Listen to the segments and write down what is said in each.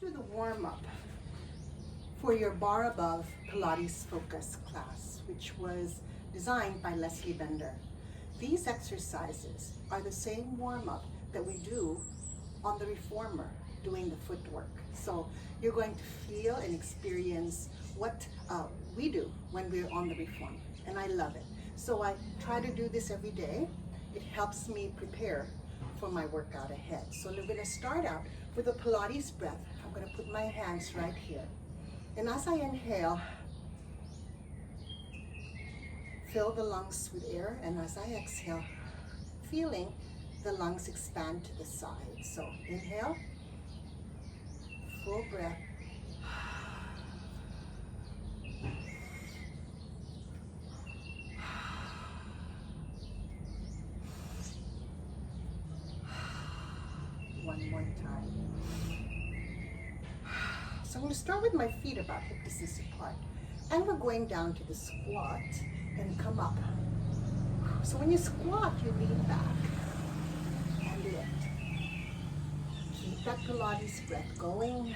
do the warm-up for your bar above Pilates Focus class, which was designed by Leslie Bender. These exercises are the same warm-up that we do on the reformer, doing the footwork. So you're going to feel and experience what we do when we're on the reformer, and I love it. So I try to do this every day. It helps me prepare for my workout ahead. So we're going to start out with a Pilates breath. I'm going to put my hands right here. And as I inhale, fill the lungs with air, and as I exhale, feeling the lungs expand to the side. So inhale, full breath. One more time. So I'm going to start with my feet about hip distance apart. And we're going down to the squat and come up. So when you squat, you lean back and lift. Keep that Pilates breath going.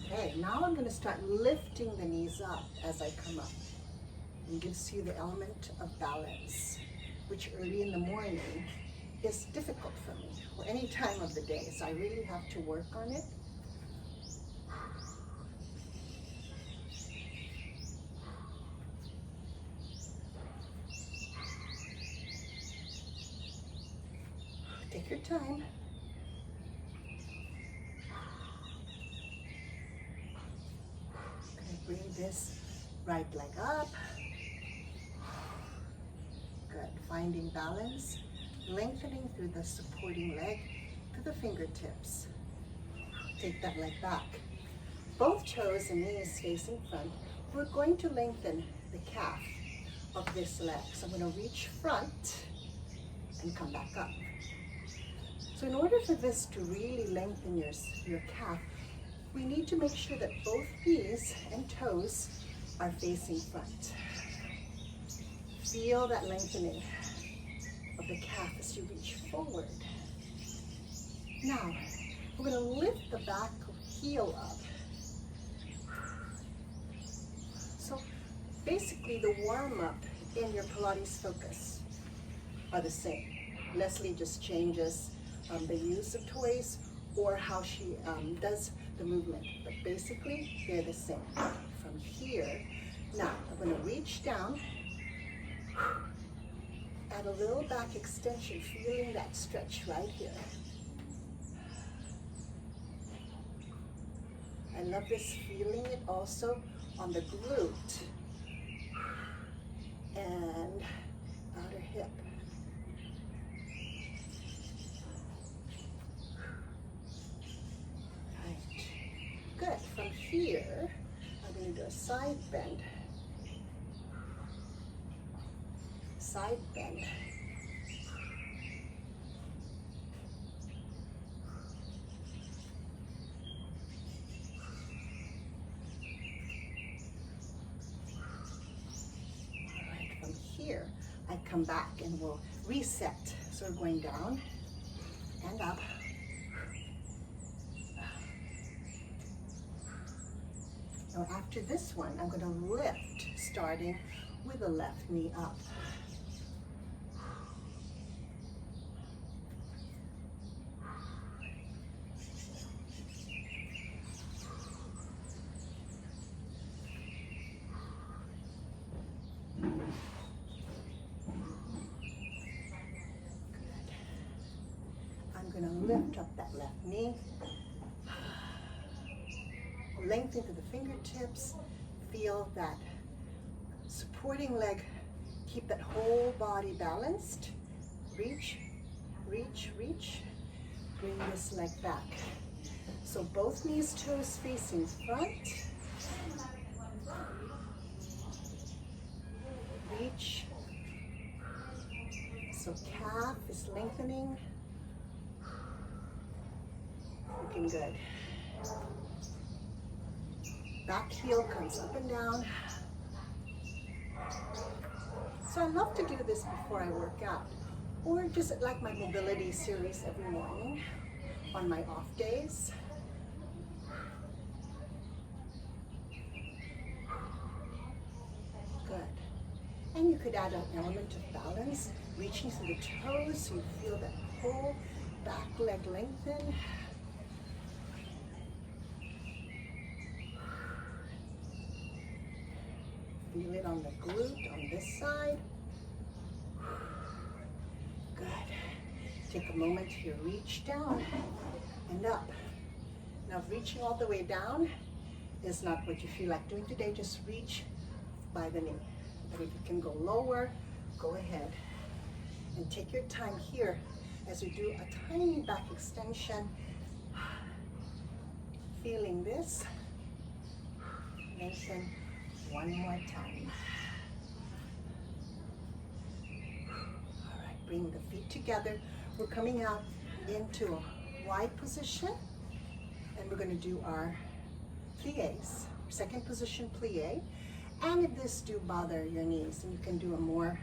Okay, now I'm going to start lifting the knees up as I come up. It gives you the element of balance, which early in the morning is difficult for me, or any time of the day, so I really have to work on it. Take your time. Okay, bring this right leg up. Good, finding balance. Lengthening through the supporting leg to the fingertips. Take that leg back. Both toes and knees facing front. We're going to lengthen the calf of this leg. So I'm going to reach front and come back up. So in order for this to really lengthen your calf, we need to make sure that both knees and toes are facing front. Feel that lengthening of the calf as you reach forward. Now, we're going to lift the back heel up. So basically the warm-up in your Pilates Focus are the same. Leslie just changes the use of toys or how she does the movement, but basically they're the same. From here, now I'm going to reach down. Add a little back extension, feeling that stretch right here. I love this, feeling it also on the glute and outer hip. Right. Good. From here, I'm going to do a side bend. Side bend. All right, from here, I come back and we'll reset. So we're going down and up. Now after this one, I'm going to lift, starting with the left knee up. Lift up that left knee. Lengthen to the fingertips. Feel that supporting leg. Keep that whole body balanced. Reach, reach, reach. Bring this leg back. So both knees, toes facing front. Reach. So calf is lengthening. Looking good. Back heel comes up and down. So I love to do this before I work out, or just like my mobility series every morning. on my off days. Good. And you could add an element of balance, reaching through the toes so you feel that whole back leg lengthen. Feel it on the glute on this side. Good. Take a moment to reach down and up. Now, reaching all the way down is not what you feel like doing today. Just reach by the knee. But if you can go lower, go ahead. And take your time here as you do a tiny back extension. Feeling this. Lengthen one more time. All right, bring the feet together. We're coming out into a wide position, and we're going to do our plies. Second position plie. And if this do bother your knees, then you can do a more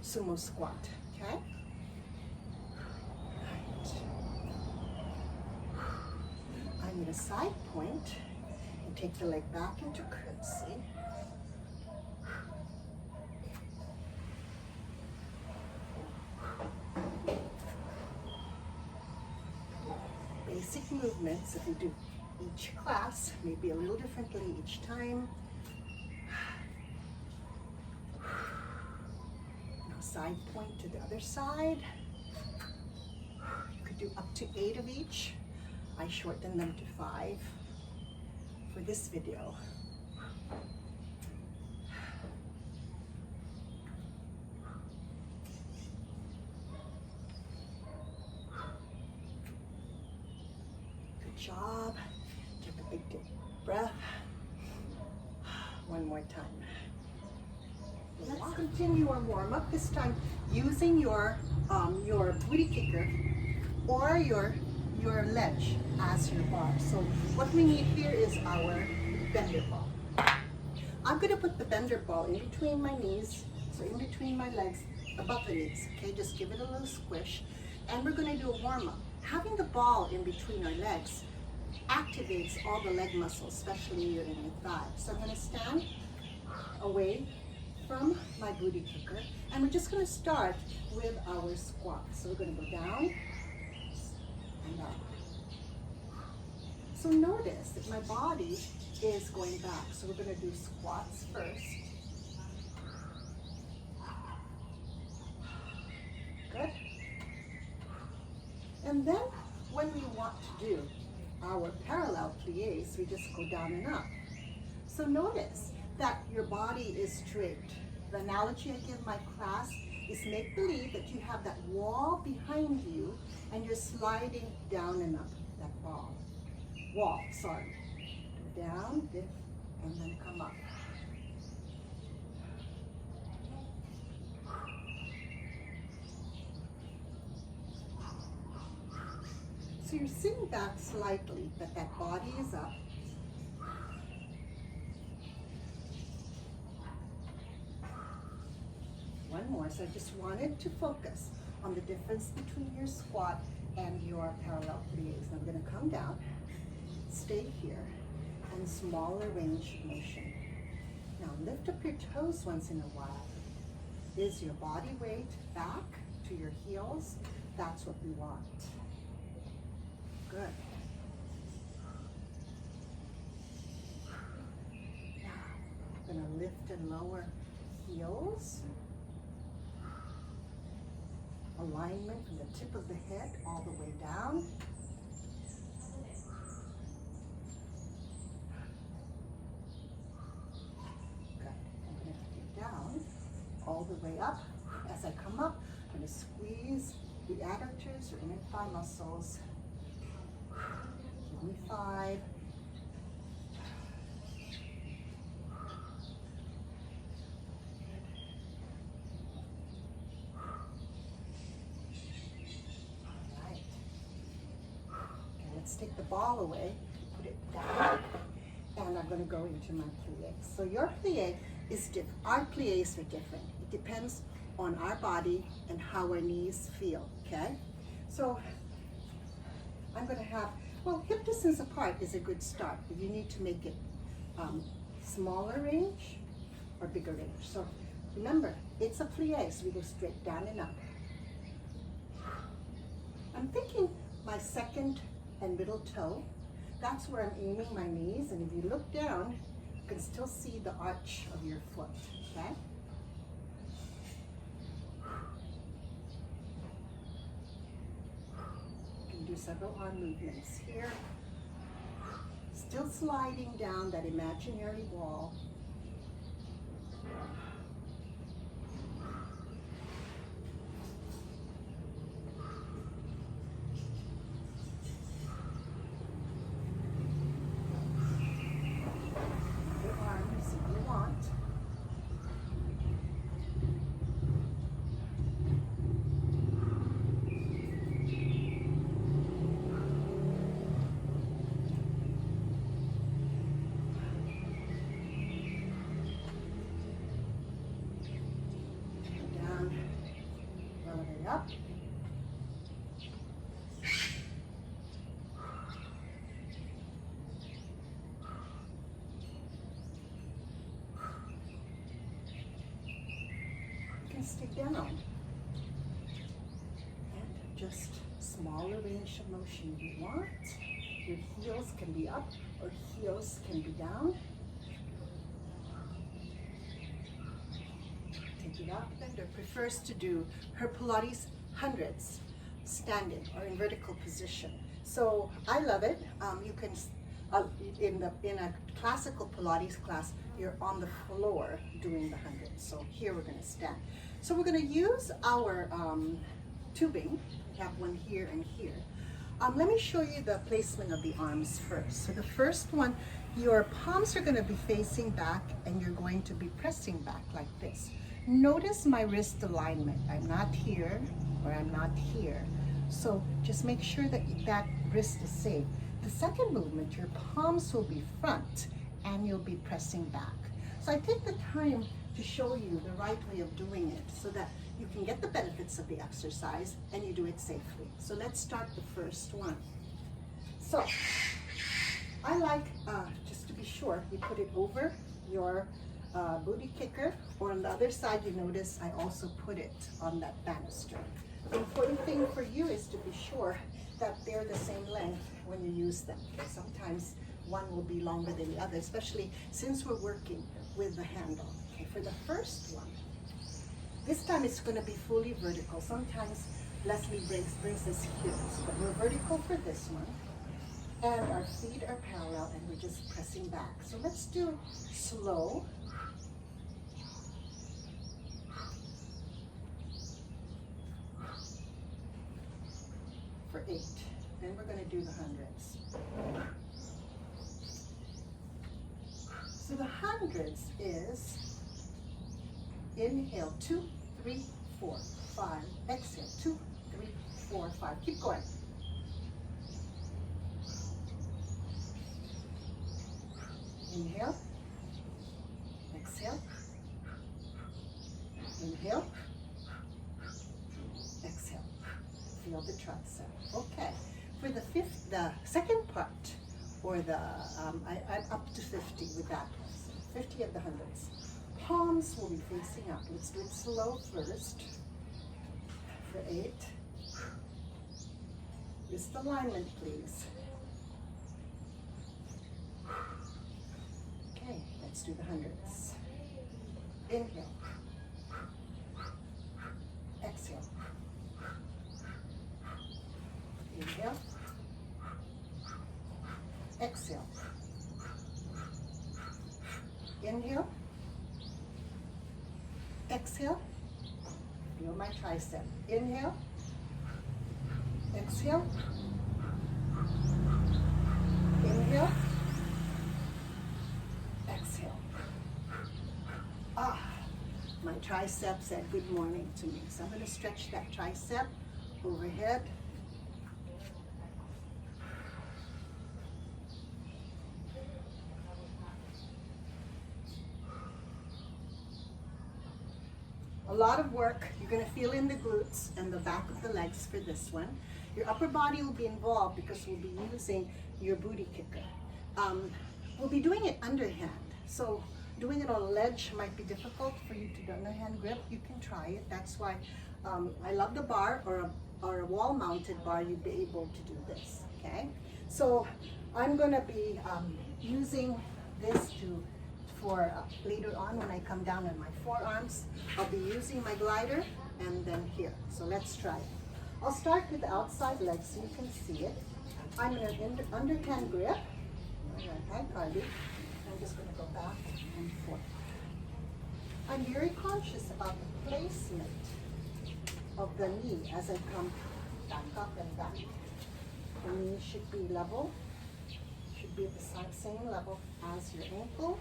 sumo squat, okay? Right. I'm going to side point and take the leg back into curtsy. Basic movements that we do each class, maybe a little differently each time. Now side point to the other side. You could do up to 8 of each. I shortened them to 5 for this video. Job. Take a big deep breath. One more time. Let's continue our warm-up. This time using your booty kicker or your ledge as your bar. So what we need here is our bender ball. I'm going to put the bender ball in between my knees, so in between my legs, above the knees. Okay, just give it a little squish, and we're going to do a warm-up. Having the ball in between our legs activates all the leg muscles, especially your inner thigh. So I'm going to stand away from my booty kicker, and we're just going to start with our squat. So we're going to go down and up. So notice that my body is going back. So we're going to do squats first. Good. And then when we want to do our parallel plies, we just go down and up. So notice that your body is straight. The analogy I give my class is make believe that you have that wall behind you and you're sliding down and up that wall. Down, dip, and then come up. So you're sitting back slightly, but that body is up. One more. So I just wanted to focus on the difference between your squat and your parallel plies. I'm going to come down, stay here, and smaller range of motion. Now lift up your toes once in a while. Is your body weight back to your heels? That's what we want. Good. Now, I'm going to lift and lower heels. Alignment from the tip of the head all the way down. Good. I'm going to take it down all the way up. As I come up, I'm going to squeeze the adductors or inner thigh muscles. Give me 5. All right. Okay, let's take the ball away, put it down, and I'm going to go into my plie. So your plie is different. Our plies are different. It depends on our body and how our knees feel, okay? So I'm going to have, well, hip distance apart is a good start, but you need to make it smaller range or bigger range. So remember, it's a plie, so we go straight down and up. I'm thinking my second and middle toe, that's where I'm aiming my knees, and if you look down, you can still see the arch of your foot, okay? You can do several arm movements here. Still sliding down that imaginary wall. Up. You can stay down. And just smaller range of motion if you want. Your heels can be up or heels can be down. Take it up. Bender prefers to do her Pilates hundreds standing or in vertical position. So I love it. You can in a classical Pilates class, you're on the floor doing the hundreds. So here we're going to stand. So we're going to use our tubing. We have one here and here. Let me show you the placement of the arms first. So the first one, your palms are going to be facing back and you're going to be pressing back like this. Notice my wrist alignment. I'm not here or I'm not here. So just make sure that that wrist is safe. The second movement, your palms will be front and you'll be pressing back. So I take the time to show you the right way of doing it so that you can get the benefits of the exercise and you do it safely. So let's start the first one. So I like, just to be sure, you put it over your booty kicker, or on the other side, you notice I also put it on that banister. The important thing for you is to be sure that they're the same length when you use them. Sometimes one will be longer than the other, especially since we're working with the handle. Okay, for the first one, this time it's going to be fully vertical. Sometimes Leslie brings us here, but we're vertical for this one. And our feet are parallel and we're just pressing back. So let's do slow. For 8. Then we're going to do the hundreds. So the hundreds is inhale 2, 3, 4, 5. Exhale 2, 3, 4, 5. Keep going. Inhale. Exhale. Inhale. Exhale. Feel the tricep. Okay. For the second part, or the I'm up to 50 with that. 50 of the hundreds. Palms will be facing up. Let's do it slow first. For 8. Wrist alignment, please. Okay, let's do the hundreds. Inhale. Exhale. Inhale. Exhale. Inhale. Exhale. Feel my tricep. Inhale. Exhale. Inhale. Exhale. My tricep said good morning to me. So I'm going to stretch that tricep overhead. A lot of work. You're going to feel in the glutes and the back of the legs for this one. Your upper body will be involved because we'll be using your booty kicker. We'll be doing it underhand. So doing it on a ledge might be difficult for you to do underhand grip. You can try it. That's why I love the bar or a wall-mounted bar. You'd be able to do this. Okay. So I'm going to be using this for later on when I come down on my forearms. I'll be using my glider and then here. So let's try it. I'll start with the outside leg so you can see it. I'm in an underhand grip. Hi, Carly. I'm just going to go back and forth. I'm very conscious about the placement of the knee as I come back up and back. The knee should be level, should be at the same level as your ankle,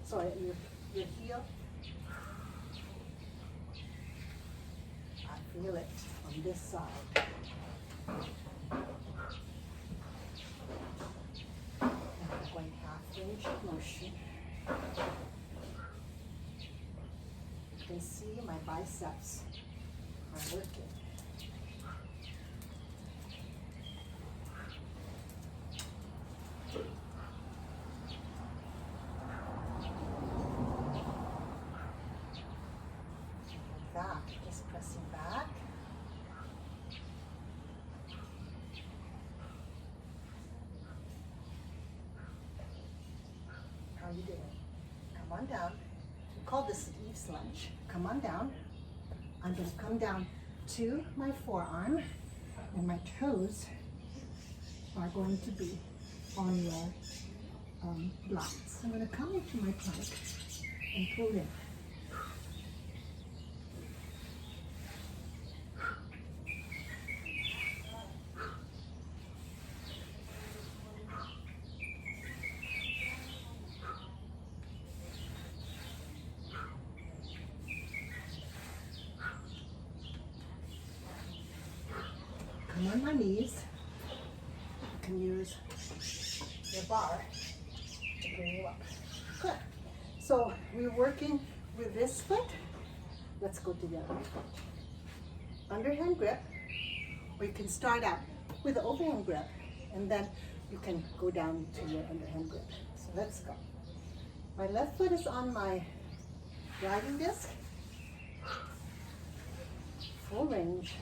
sorry, your heel. I feel it on this side. Going half range of motion. You can see my biceps are working. Back, just pressing back. How are you doing? Come on down. We call this Eve's lunge. Come on down. I'm going to come down to my forearm, and my toes are going to be on your blocks. I'm going to come into my plank and pull in. Come on my knees. You can use your bar to bring you up. Good. So we're working with this foot. Let's go to the other foot. Underhand grip, or you can start out with the overhand grip, and then you can go down to your underhand grip. So let's go. My left foot is on my riding disc. Full range.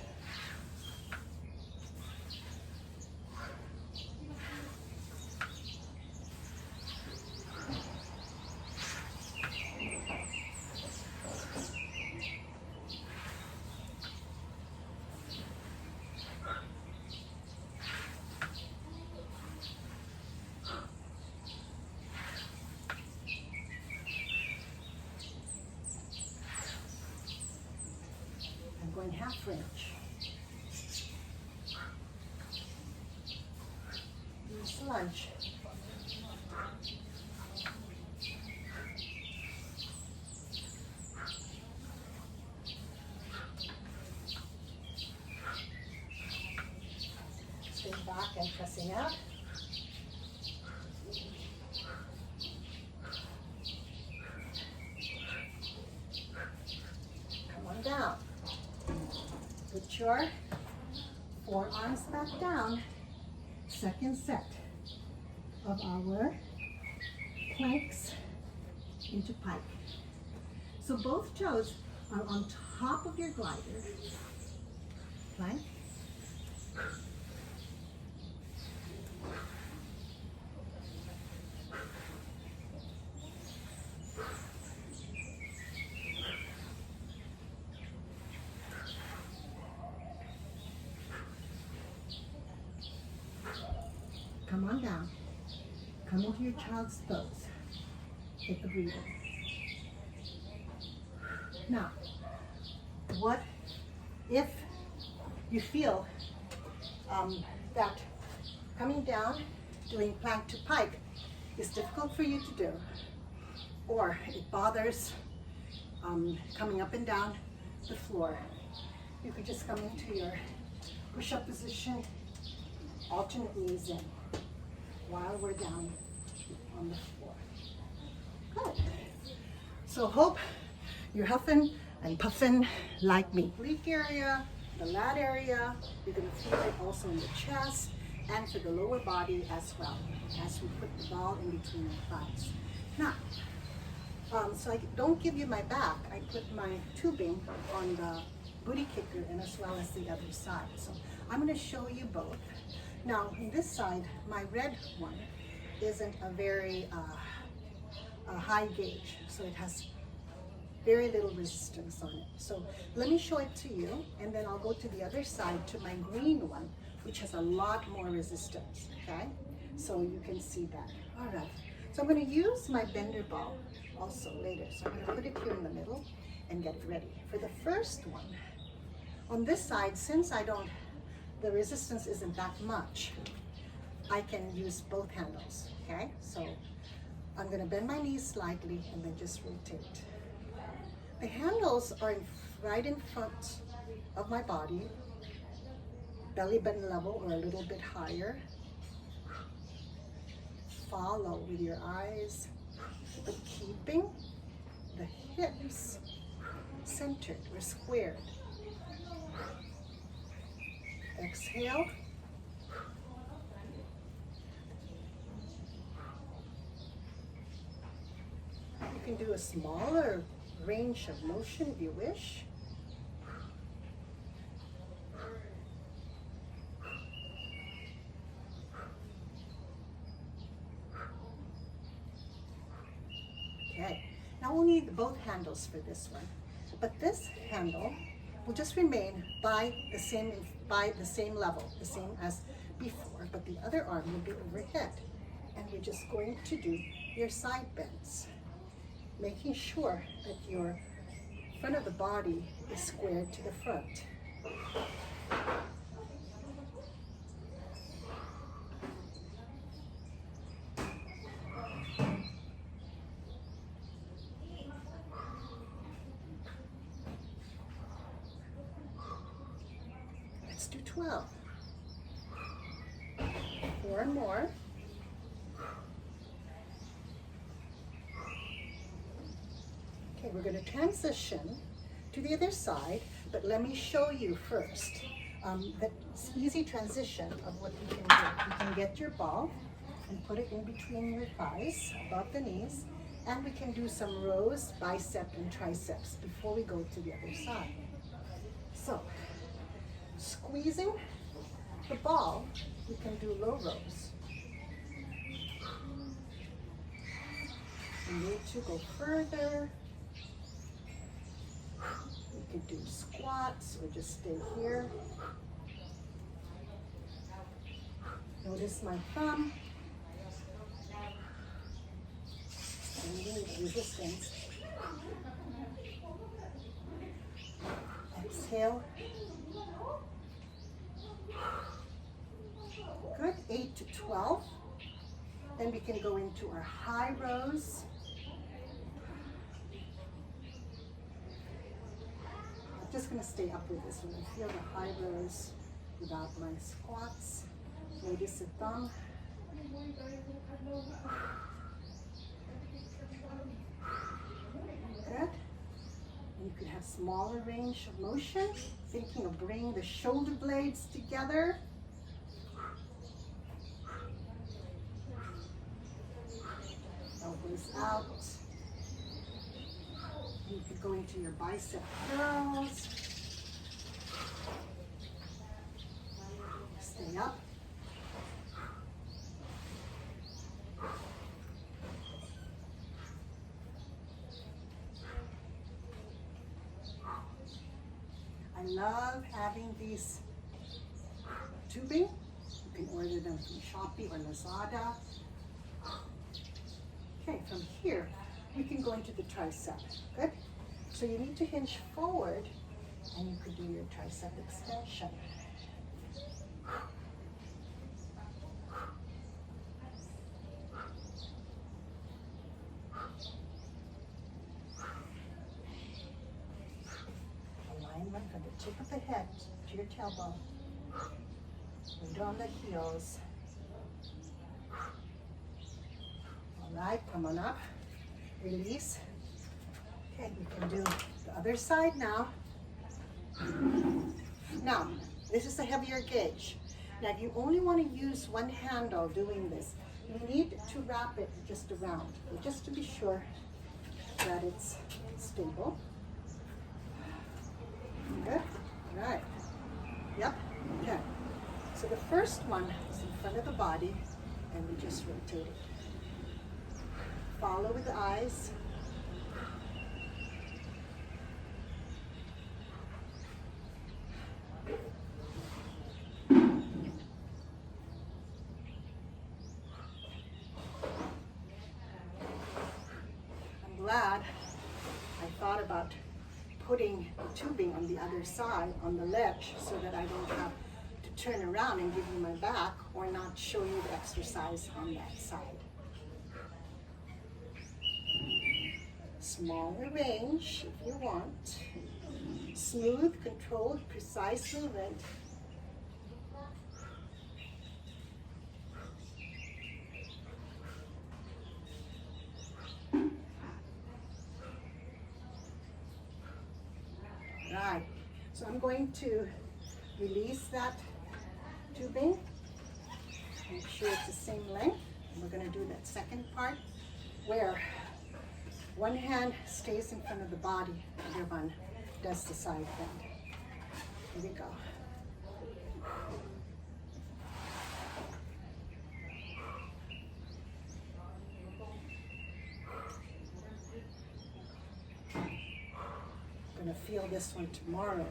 Going half range. Use lunge. Stay back and pressing out. Come on down. Put your forearms back down. Second set of our planks into pike. So both toes are on top of your glider. Plank. Come on down. Come into your child's pose. Take a breather. Now, what if you feel that coming down, doing plank to pike is difficult for you to do, or it bothers coming up and down the floor? You could just come into your push-up position, alternate knees in, while we're down on the floor. Good. So hope you're huffing and puffing like me. Oblique area the lat area. You're going to feel it also in the chest and for the lower body as well, as we put the ball in between your thighs. Now, so I don't give you my back. I put my tubing on the booty kicker and as well as the other side. So I'm going to show you both. Now, on this side, my red one isn't a very high gauge, so it has very little resistance on it. So let me show it to you, and then I'll go to the other side to my green one, which has a lot more resistance, okay? So you can see that. All right, so I'm going to use my bender ball also later. So I'm going to put it here in the middle and get it ready. For the first one, on this side, since the resistance isn't that much, I can use both handles, okay? So I'm going to bend my knees slightly and then just rotate. The handles are right in front of my body, belly button level or a little bit higher. Follow with your eyes, but keeping the hips centered or squared. Exhale. You can do a smaller range of motion if you wish. Okay, now we'll need both handles for this one, but this handle will just remain by the same level, the same as before, but the other arm will be overhead, and you're just going to do your side bends, making sure that your front of the body is squared to the front. Let's do 12. 4 more. Okay, we're going to transition to the other side, but let me show you first the easy transition of what you can do. You can get your ball and put it in between your thighs, above the knees, and we can do some rows, bicep and triceps before we go to the other side. So, squeezing the ball, we can do low rows. You need to go further. You can do squats or just stay here. Notice my thumb. Standing with resistance. Exhale. Good, 8 to 12. Then we can go into our high rows. I'm just going to stay up with this one. I feel the high rows without my squats. Notice the thumb. Good. And you could have smaller range of motion, thinking of bringing the shoulder blades together. Elbows out. You could go into your bicep curls. Stay up. I love having these tubing. You can order them from Shopee or Lazada. Okay, from here, we can go into the tricep. Good? So you need to hinge forward, and you could do your tricep extension. Alignment from the tip of the head to your tailbone. Weight on the heels. Right, come on up, release. Okay, we can do the other side now. Now, this is a heavier gauge. Now, if you only want to use one handle doing this, you need to wrap it just around, just to be sure that it's stable. Good. All right. Yep. Okay. So the first one is in front of the body, and we just rotate it. Follow with the eyes. I'm glad I thought about putting the tubing on the other side, on the ledge, so that I don't have to turn around and give you my back or not show you the exercise on that side. Smaller range if you want. Smooth, controlled, precise movement. Right, so I'm going to release that tubing. Make sure it's the same length. And we're going to do that second part where one hand stays in front of the body, the other one does the side bend. Here we go. I'm going to feel this one tomorrow.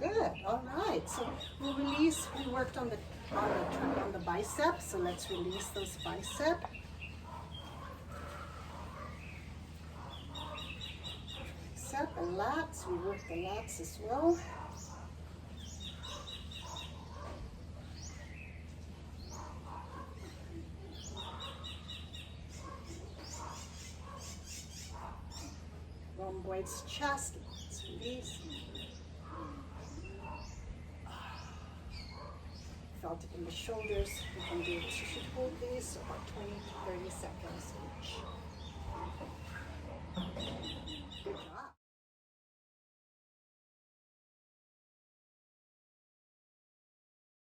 Good, all right. So we'll release, we worked on the bicep, so let's release those bicep. Bicep and lats, we work the lats as well. Rhomboid's chest, let's release. Felt it in the shoulders. You can do this. You should hold these about 20 to 30 seconds each. Good job.